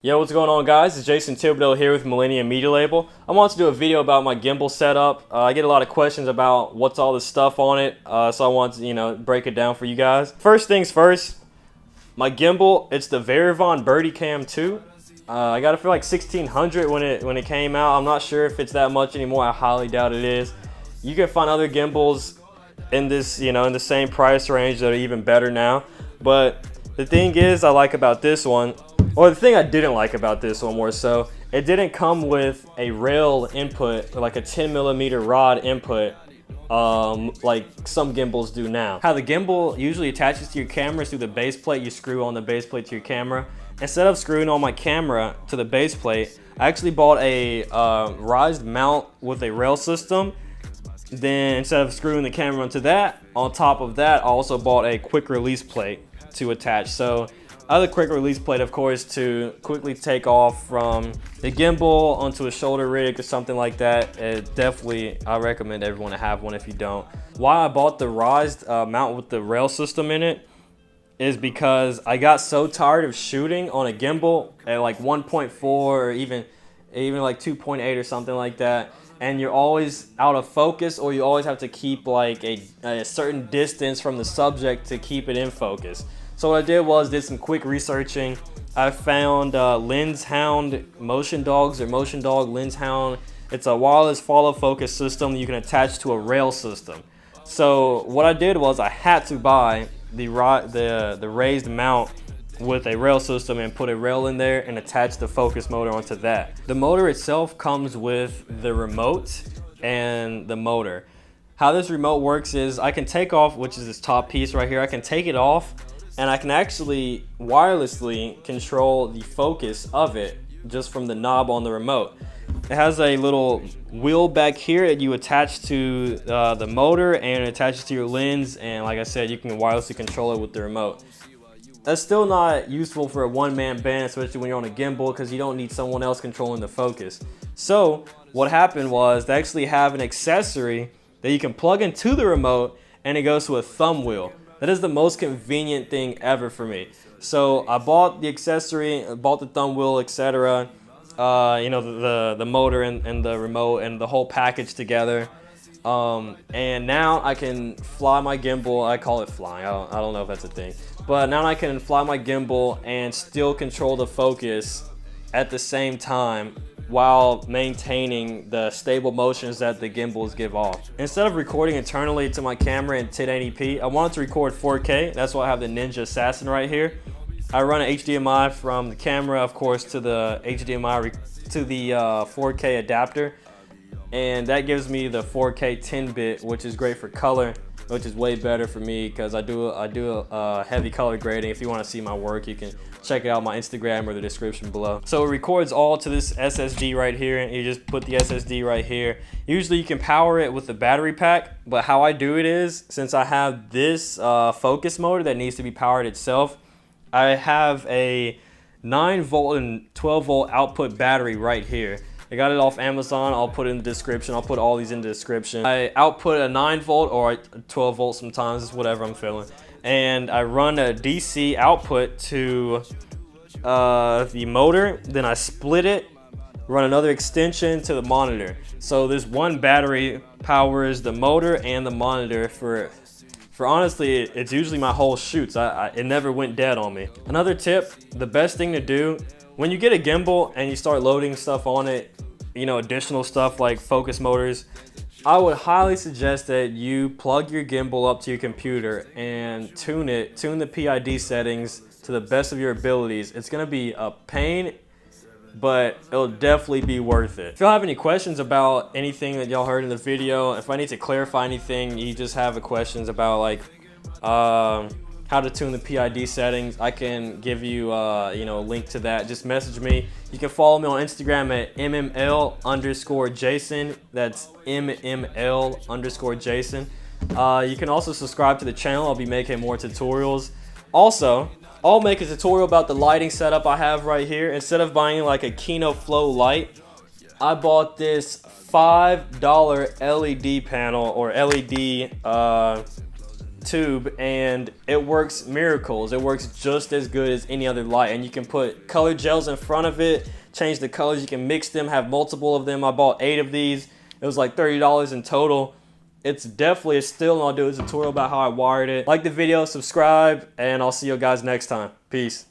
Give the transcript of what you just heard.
Yo, what's going on, guys? It's Jason Thibodeau here with Millennium Media Label. I want to do a video about my gimbal setup. I get a lot of questions about what's all this stuff on it, so I want to, break it down for you guys. First things first, my gimbal, it's the Varivon Birdie Cam 2. I got it for like $1,600 when it came out. I'm not sure if it's that much anymore. I highly doubt it is. You can find other gimbals in this, in the same price range that are even better now. But the thing is, I like about this one, or the thing I didn't like about this one more so, it didn't come with a rail input, or like a 10mm rod input, like some gimbals do now. How the gimbal usually attaches to your camera is through the base plate. You screw on the base plate to your camera. Instead of screwing on my camera to the base plate, I actually bought a rised mount with a rail system. Then instead of screwing the camera onto that, on top of that, I also bought a quick release plate to attach. So other quick release plate, of course, to quickly take off from the gimbal onto a shoulder rig or something like that. I recommend everyone to have one if you don't. Why I bought the rised mount with the rail system in it is because I got so tired of shooting on a gimbal at like 1.4 or even like 2.8 or something like that, and you're always out of focus, or you always have to keep like a certain distance from the subject to keep it in focus. So what I did was did some quick researching. I found Lens Hound Motion Dogs, or Motion Dog Lens Hound. It's a wireless follow focus system you can attach to a rail system. So what I did was I had to buy the raised mount with a rail system and put a rail in there and attach the focus motor onto that. The motor itself comes with the remote and the motor. How this remote works is I can take off, which is this top piece right here, I can take it off and I can actually wirelessly control the focus of it just from the knob on the remote. It has a little wheel back here that you attach to the motor, and it attaches to your lens, and like I said, you can wirelessly control it with the remote. That's still not useful for a one-man band, especially when you're on a gimbal, because you don't need someone else controlling the focus. So what happened was they actually have an accessory that you can plug into the remote, and it goes to a thumb wheel. That is the most convenient thing ever for me. So I bought the accessory, bought the thumb wheel, etc. The motor and the remote and the whole package together. And now I can fly my gimbal. I call it flying. I don't know if that's a thing. But now I can fly my gimbal and still control the focus at the same time while maintaining the stable motions that the gimbals give off. Instead of recording internally to my camera in 1080p, I wanted to record 4K. That's why I have the Ninja Assassin right here. I run an HDMI from the camera, of course, to the HDMI to the 4K adapter, and that gives me the 4K 10-bit, which is great for color, which is way better for me because I do heavy color grading. If you want to see my work, you can check it out on my Instagram or the description below. So it records all to this SSD right here, and you just put the SSD right here. Usually you can power it with the battery pack, but how I do it is, since I have this focus motor that needs to be powered itself, I have a 9-volt and 12-volt output battery right here. I got it off Amazon. I'll put it in the description. I'll put all these in the description. I output a 9-volt or a 12-volt sometimes. It's whatever I'm feeling. And I run a DC output to the motor. Then I split it, run another extension to the monitor. So this one battery powers the motor and the monitor for honestly, it's usually my whole shoots. It never went dead on me. Another tip, the best thing to do, when you get a gimbal and you start loading stuff on it, additional stuff like focus motors, I would highly suggest that you plug your gimbal up to your computer and tune the PID settings to the best of your abilities. It's gonna be a pain, but it'll definitely be worth it. If y'all have any questions about anything that y'all heard in the video, if I need to clarify anything, you just have questions about like how to tune the PID settings, I can give you a link to that. Just message me. You can follow me on Instagram at mml_Jason. That's mml_Jason. You can also subscribe to the channel. I'll be making more tutorials. Also, I'll make a tutorial about the lighting setup I have right here. Instead of buying like a Kino Flow light, I bought this $5 LED panel, or LED tube, and it works miracles. It works just as good as any other light, and you can put color gels in front of it, change the colors, you can mix them, have multiple of them. I bought 8 of these. It was like $30 in total. It's definitely a steal, and I'll do a tutorial about how I wired it. Like the video, subscribe, and I'll see you guys next time. Peace.